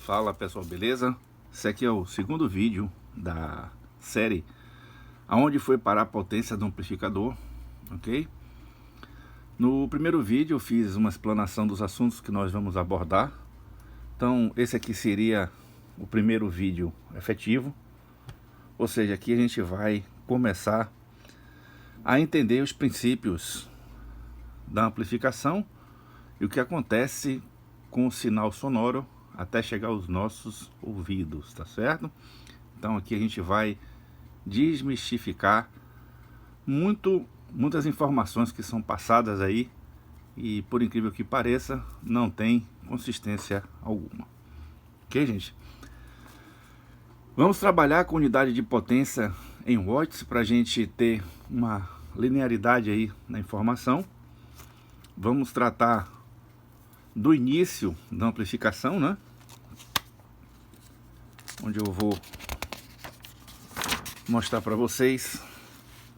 Fala pessoal, beleza? Esse aqui é o segundo vídeo da série Aonde foi parar a potência do amplificador, ok? No primeiro vídeo eu fiz uma explanação dos assuntos que nós vamos abordar. Então esse aqui seria o primeiro vídeo efetivo. Ou seja, aqui a gente vai começar a entender os princípios da amplificação e o que acontece com o sinal sonoro até chegar aos nossos ouvidos, tá certo? Então aqui a gente vai desmistificar muitas informações que são passadas aí e, por incrível que pareça, não tem consistência alguma. Ok, gente? Vamos trabalhar com unidade de potência em watts para a gente ter uma linearidade aí na informação. Vamos tratar do início da amplificação, né? Onde eu vou mostrar para vocês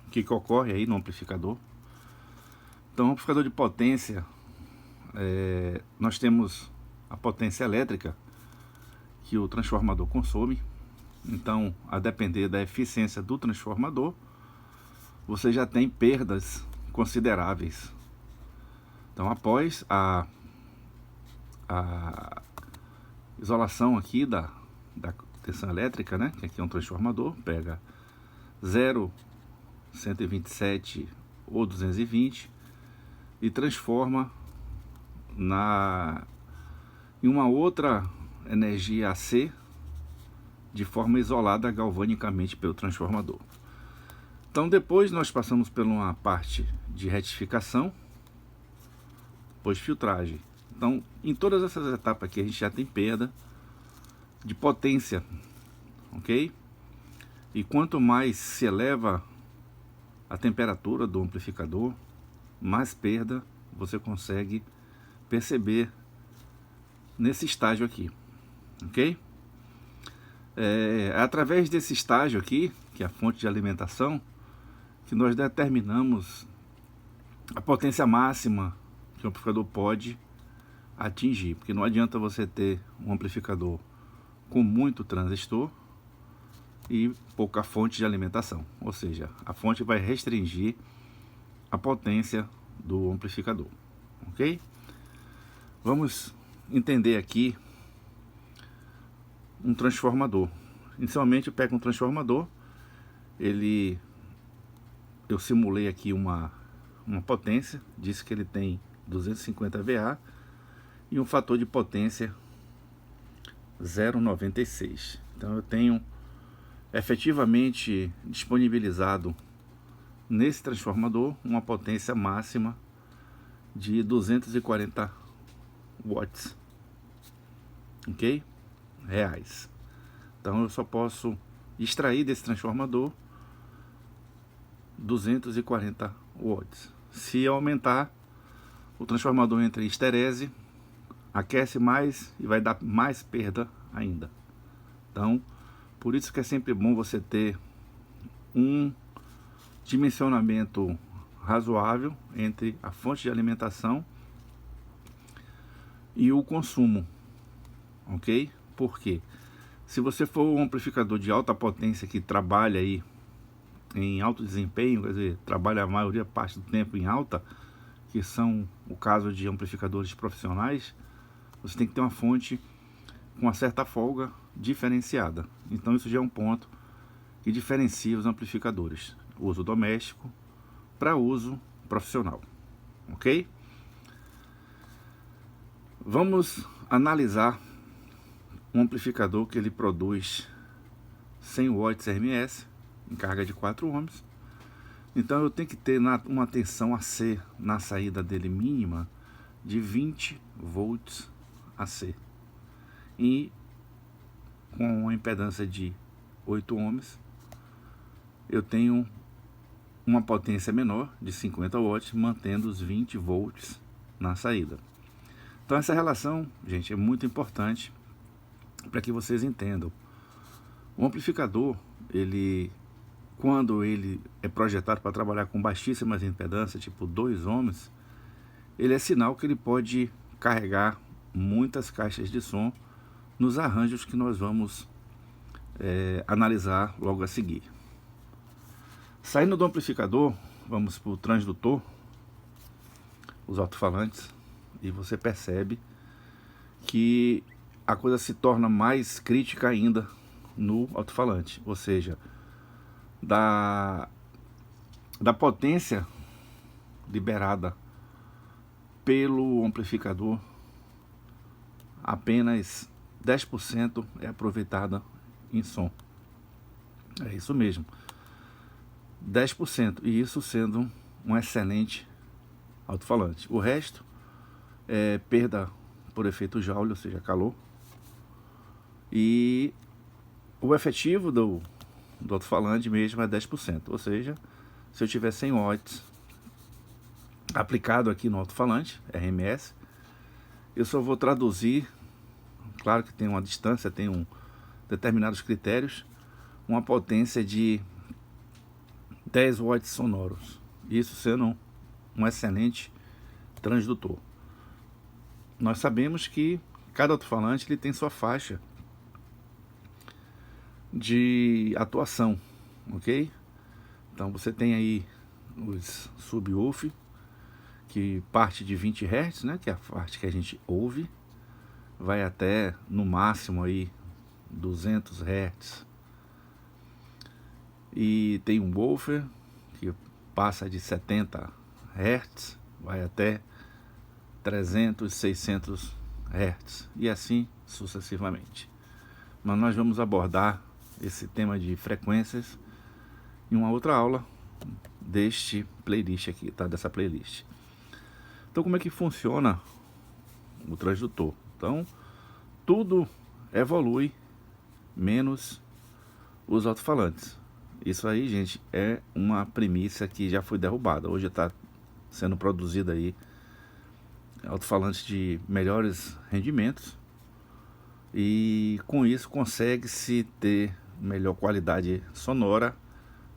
o que ocorre aí no amplificador. Então, o amplificador de potência, nós temos a potência elétrica que o transformador consome. Então, a depender da eficiência do transformador, você já tem perdas consideráveis. Então, após a isolação aqui da tensão elétrica, né, que aqui é um transformador, pega 0, 127 ou 220 e transforma em uma outra energia AC de forma isolada galvanicamente pelo transformador. Então depois nós passamos por uma parte de retificação, depois filtragem. Então em todas essas etapas aqui a gente já tem perda de potência, ok? E quanto mais se eleva a temperatura do amplificador, mais perda você consegue perceber nesse estágio aqui, ok? Através desse estágio aqui, que é a fonte de alimentação, que nós determinamos a potência máxima que o amplificador pode atingir, porque não adianta você ter um amplificador com muito transistor e pouca fonte de alimentação, ou seja, a fonte vai restringir a potência do amplificador, ok? Vamos entender aqui um transformador. Inicialmente eu pego um transformador, eu simulei aqui uma potência, disse que ele tem 250 VA e um fator de potência 0,96. Então eu tenho efetivamente disponibilizado nesse transformador uma potência máxima de 240 watts, ok? Reais. Então eu só posso extrair desse transformador 240 watts. Se aumentar, o transformador entra em esterese, aquece mais e vai dar mais perda ainda. Então, por isso que é sempre bom você ter um dimensionamento razoável entre a fonte de alimentação e o consumo, ok? Porque se você for um amplificador de alta potência que trabalha aí em alto desempenho, quer dizer, trabalha a maioria parte do tempo em alta, que são o caso de amplificadores profissionais, você tem que ter uma fonte com uma certa folga diferenciada. Então isso já é um ponto que diferencia os amplificadores, uso doméstico para uso profissional, ok? Vamos analisar um amplificador que ele produz 100 watts RMS em carga de 4 ohms. Então eu tenho que ter uma tensão AC na saída dele mínima de 20 volts AC e com uma impedância de 8 ohms eu tenho uma potência menor de 50 watts mantendo os 20 volts na saída. Então essa relação, gente, é muito importante para que vocês entendam. O amplificador, quando ele é projetado para trabalhar com baixíssimas impedâncias, tipo 2 ohms, ele é sinal que ele pode carregar muitas caixas de som nos arranjos que nós vamos analisar logo a seguir. Saindo do amplificador, vamos para o transdutor, os alto-falantes, e você percebe que a coisa se torna mais crítica ainda no alto-falante, ou seja, da potência liberada pelo amplificador, apenas 10% é aproveitada em som. É isso mesmo, 10%, e isso sendo um excelente alto-falante. O resto é perda por efeito Joule, ou seja, calor. E o efetivo do alto-falante mesmo é 10%, ou seja, se eu tiver 100 watts aplicado aqui no alto-falante, RMS, eu só vou traduzir, claro que tem uma distância, tem determinados critérios, uma potência de 10 watts sonoros, isso sendo um excelente transdutor. Nós sabemos que cada alto-falante ele tem sua faixa de atuação, ok? Então você tem aí os subwoofer, que parte de 20 Hz, né, que é a parte que a gente ouve, vai até no máximo aí 200 Hz. E tem um woofer que passa de 70 Hz, vai até 300, 600 Hz e assim sucessivamente. Mas nós vamos abordar esse tema de frequências em uma outra aula deste playlist aqui, tá? Dessa playlist. Então, como é que funciona o transdutor? Então, tudo evolui menos os alto-falantes. Isso aí, gente, é uma premissa que já foi derrubada. Hoje está sendo produzida aí alto-falantes de melhores rendimentos e com isso consegue-se ter melhor qualidade sonora,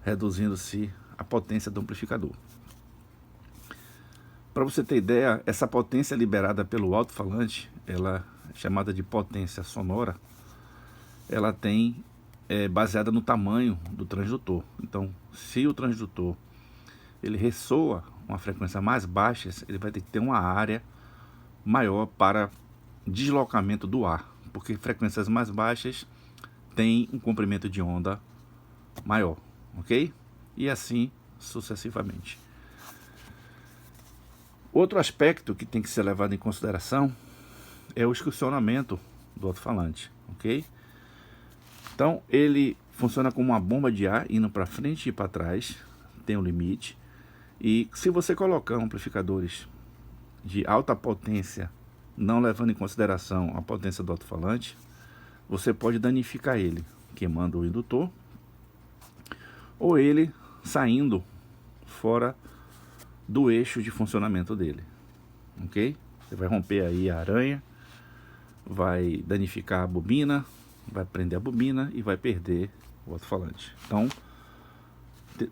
reduzindo-se a potência do amplificador. Para você ter ideia, essa potência liberada pelo alto-falante, ela é chamada de potência sonora, ela é baseada no tamanho do transdutor. Então, se o transdutor ele ressoa uma frequência mais baixa, ele vai ter que ter uma área maior para deslocamento do ar, porque frequências mais baixas têm um comprimento de onda maior, ok? E assim sucessivamente. Outro aspecto que tem que ser levado em consideração é o excursionamento do alto-falante, ok? Então ele funciona como uma bomba de ar indo para frente e para trás, tem um limite. E se você colocar amplificadores de alta potência, não levando em consideração a potência do alto-falante, você pode danificar ele, queimando o indutor, ou ele saindo fora do eixo de funcionamento dele, ok? Você vai romper aí a aranha, vai danificar a bobina, vai prender a bobina e vai perder o alto-falante. Então,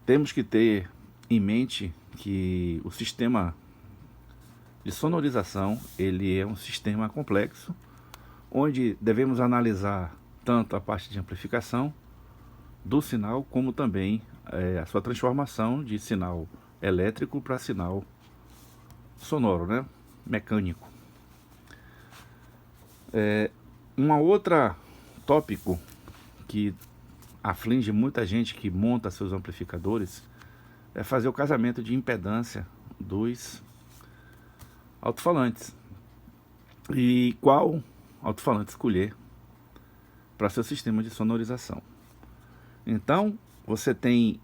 temos que ter em mente que o sistema de sonorização, ele é um sistema complexo, onde devemos analisar tanto a parte de amplificação do sinal, como também a sua transformação de sinal elétrico para sinal sonoro, né? Mecânico. Uma outra tópico que aflige muita gente que monta seus amplificadores é fazer o casamento de impedância dos alto-falantes e qual alto-falante escolher para seu sistema de sonorização. Então você tem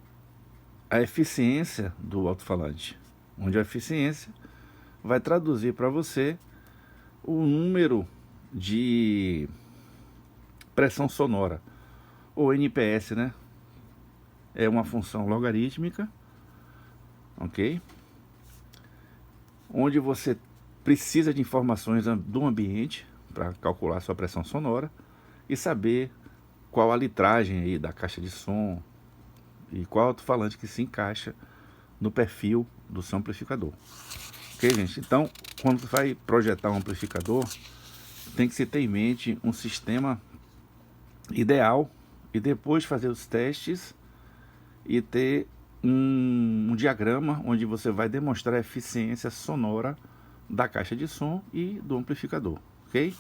a eficiência do alto-falante, onde a eficiência vai traduzir para você o número de pressão sonora, ou NPS, né? É uma função logarítmica, ok? Onde você precisa de informações do ambiente para calcular sua pressão sonora e saber qual a litragem aí da caixa de som e qual alto-falante que se encaixa no perfil do seu amplificador. Ok, gente? Então, quando você vai projetar um amplificador, tem que se ter em mente um sistema ideal e depois fazer os testes e ter um diagrama onde você vai demonstrar a eficiência sonora da caixa de som e do amplificador, ok?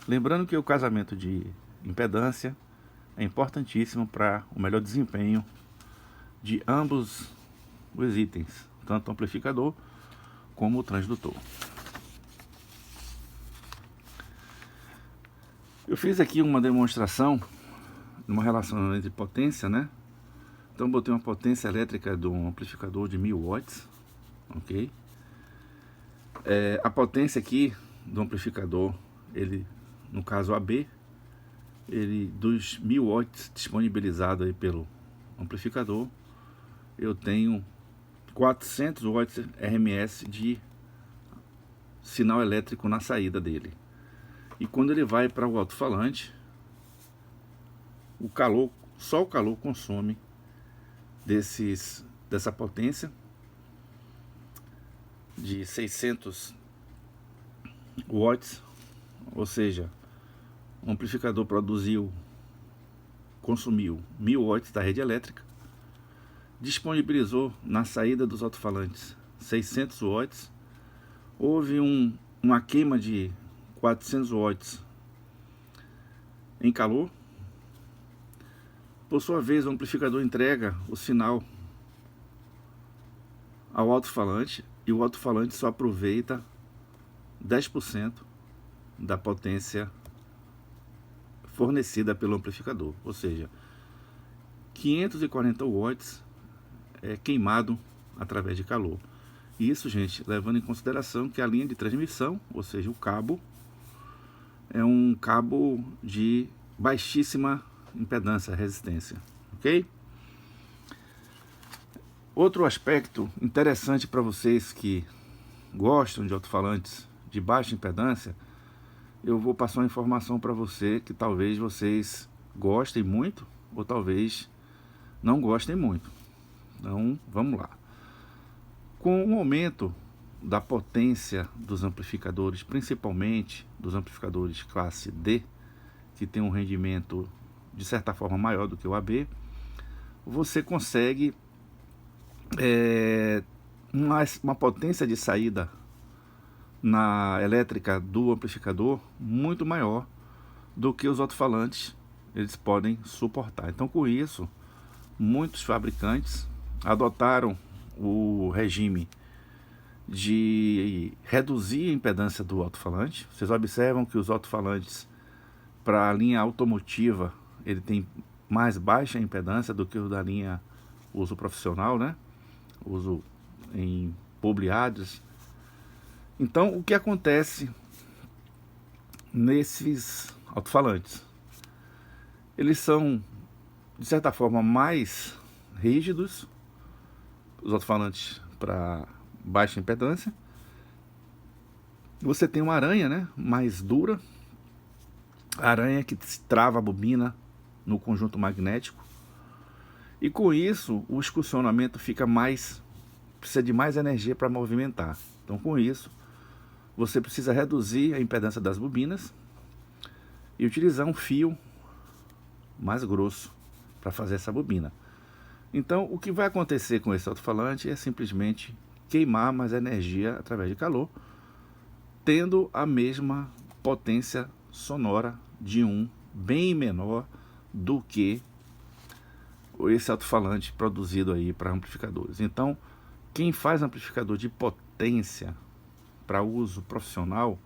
Lembrando que o casamento de impedância é importantíssimo para o melhor desempenho de ambos os itens, tanto o amplificador como o transdutor. Eu fiz aqui uma demonstração de uma relação entre potência, né? Então botei uma potência elétrica de um amplificador de 1000 watts, ok? A potência aqui do amplificador, ele, no caso AB, ele dos 1000 watts disponibilizado aí pelo amplificador, eu tenho 400 watts RMS de sinal elétrico na saída dele. E quando ele vai para o alto-falante, o calor, só o calor consome dessa potência de 600 watts, ou seja, o amplificador consumiu 1000 watts da rede elétrica, disponibilizou na saída dos alto-falantes 600 watts, houve uma queima de 400 watts em calor. Por sua vez, o amplificador entrega o sinal ao alto-falante e o alto-falante só aproveita 10% da potência fornecida pelo amplificador, ou seja, 540 watts é queimado através de calor. Isso, gente, levando em consideração que a linha de transmissão, ou seja, o cabo, é um cabo de baixíssima impedância, resistência, ok? Outro aspecto interessante para vocês que gostam de alto-falantes de baixa impedância, eu vou passar uma informação para você que talvez vocês gostem muito ou talvez não gostem muito. Então, vamos lá. Com o aumento da potência dos amplificadores, principalmente dos amplificadores classe D, que tem um rendimento de certa forma maior do que o AB, você consegue uma potência de saída na elétrica do amplificador muito maior do que os alto-falantes eles podem suportar. Então, com isso, muitos fabricantes adotaram o regime de reduzir a impedância do alto-falante. Vocês observam que os alto-falantes para a linha automotiva ele tem mais baixa impedância do que o da linha uso profissional, né? Uso em publi ads. Então, o que acontece nesses alto-falantes? Eles são, de certa forma, mais rígidos, os alto-falantes para baixa impedância. Você tem uma aranha, né, mais dura, a aranha que trava a bobina no conjunto magnético, e com isso o excursionamento precisa de mais energia para movimentar. Então, com isso, você precisa reduzir a impedância das bobinas e utilizar um fio mais grosso para fazer essa bobina. Então, o que vai acontecer com esse alto-falante é simplesmente queimar mais energia através de calor, tendo a mesma potência sonora de um bem menor do que esse alto-falante produzido aí para amplificadores. Então, quem faz amplificador de potência para uso profissional,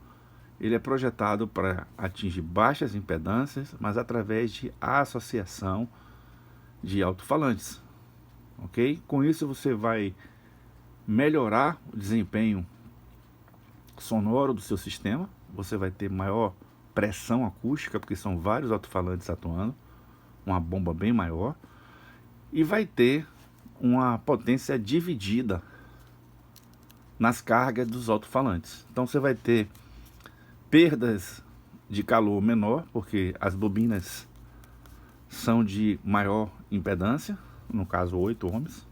ele é projetado para atingir baixas impedâncias, mas através de associação de alto-falantes, ok? Com isso você vai melhorar o desempenho sonoro do seu sistema, você vai ter maior pressão acústica, porque são vários alto-falantes atuando, uma bomba bem maior, e vai ter uma potência dividida nas cargas dos alto-falantes. Então você vai ter perdas de calor menor, porque as bobinas são de maior impedância, no caso 8 ohms,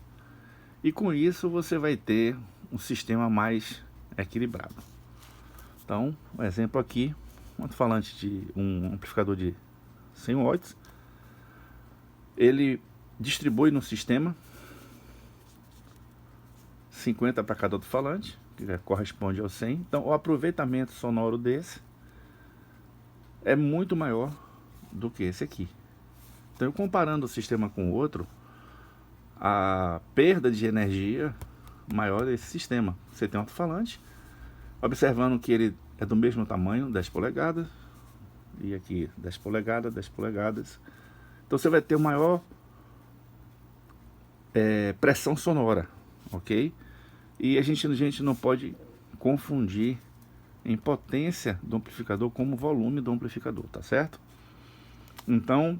e com isso você vai ter um sistema mais equilibrado. Então, um exemplo aqui um amplificador de 100 watts, ele distribui no sistema 50 para cada alto-falante, que corresponde ao 100. Então o aproveitamento sonoro desse é muito maior do que esse aqui. Então, comparando o sistema com o outro, a perda de energia maior desse sistema. Você tem um alto-falante, observando que ele é do mesmo tamanho, 10 polegadas, e aqui 10 polegadas, 10 polegadas. Então você vai ter maior pressão sonora, ok? E a gente não pode confundir em potência do amplificador como volume do amplificador, tá certo? Então,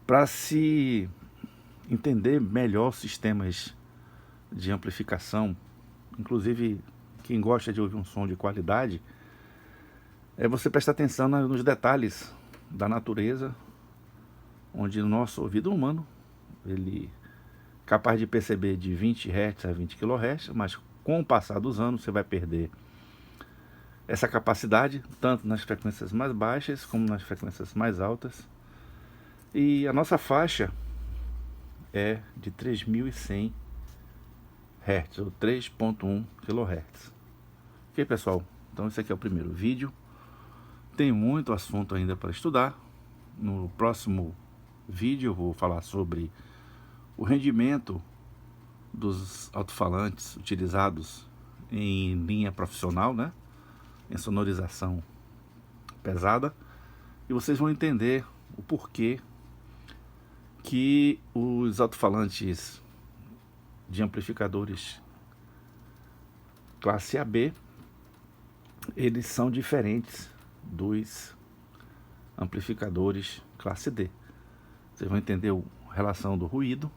para se entender melhor sistemas de amplificação, inclusive quem gosta de ouvir um som de qualidade, é você prestar atenção nos detalhes da natureza, onde o nosso ouvido humano, ele é capaz de perceber de 20 Hz a 20 kHz, mas com o passar dos anos você vai perder essa capacidade, tanto nas frequências mais baixas como nas frequências mais altas. E a nossa faixa é de 3100 Hz, ou 3.1 kHz. Ok, pessoal? Então esse aqui é o primeiro vídeo. Tem muito assunto ainda para estudar. No próximo vídeo eu vou falar sobre o rendimento dos alto-falantes utilizados em linha profissional, né? Em sonorização pesada. E vocês vão entender o porquê que os alto-falantes de amplificadores classe AB, eles são diferentes dos amplificadores classe D. Vocês vão entender a relação do ruído,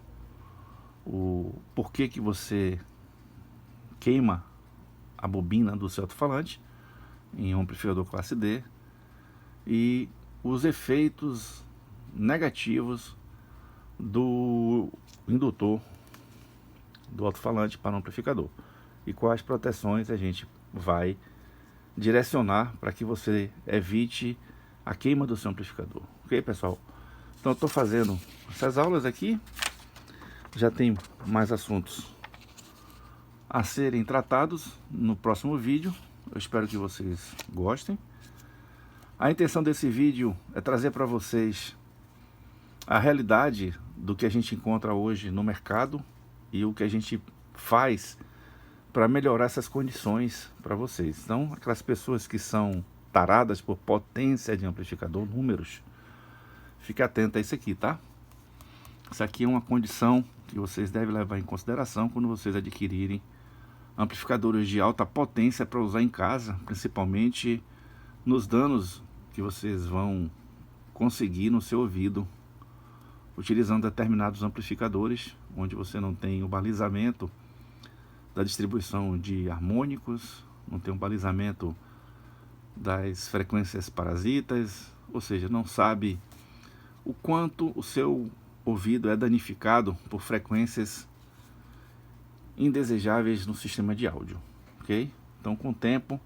o porquê que você queima a bobina do seu alto-falante em um amplificador classe D e os efeitos negativos do indutor do alto-falante para o amplificador e quais proteções a gente vai direcionar para que você evite a queima do seu amplificador. Ok, pessoal? Então eu estou fazendo essas aulas aqui, já tem mais assuntos a serem tratados no próximo vídeo. Eu espero que vocês gostem. A intenção desse vídeo é trazer para vocês a realidade do que a gente encontra hoje no mercado e o que a gente faz para melhorar essas condições para vocês. Então, aquelas pessoas que são taradas por potência de amplificador, números, fique atento a isso aqui, tá? Isso aqui é uma condição que vocês devem levar em consideração quando vocês adquirirem amplificadores de alta potência para usar em casa, principalmente nos danos que vocês vão conseguir no seu ouvido utilizando determinados amplificadores, onde você não tem o balizamento da distribuição de harmônicos, não tem um balizamento das frequências parasitas, ou seja, não sabe o quanto o seu ouvido é danificado por frequências indesejáveis no sistema de áudio, ok? Então, com o tempo,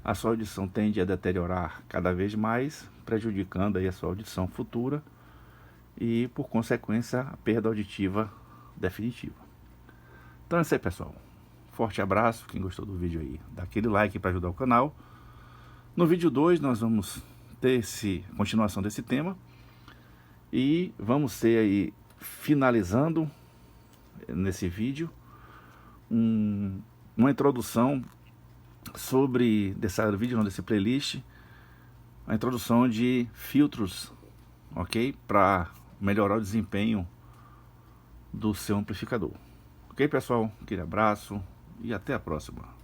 a sua audição tende a deteriorar cada vez mais, prejudicando aí a sua audição futura e, por consequência, a perda auditiva definitiva. Então é isso aí, pessoal. Forte abraço, quem gostou do vídeo aí, dá aquele like para ajudar o canal. No vídeo 2 nós vamos ter a continuação desse tema e vamos ter aí, finalizando nesse vídeo, uma introdução sobre, desse playlist, a introdução de filtros, ok? Para melhorar o desempenho do seu amplificador. Ok, pessoal? Aquele abraço e até a próxima.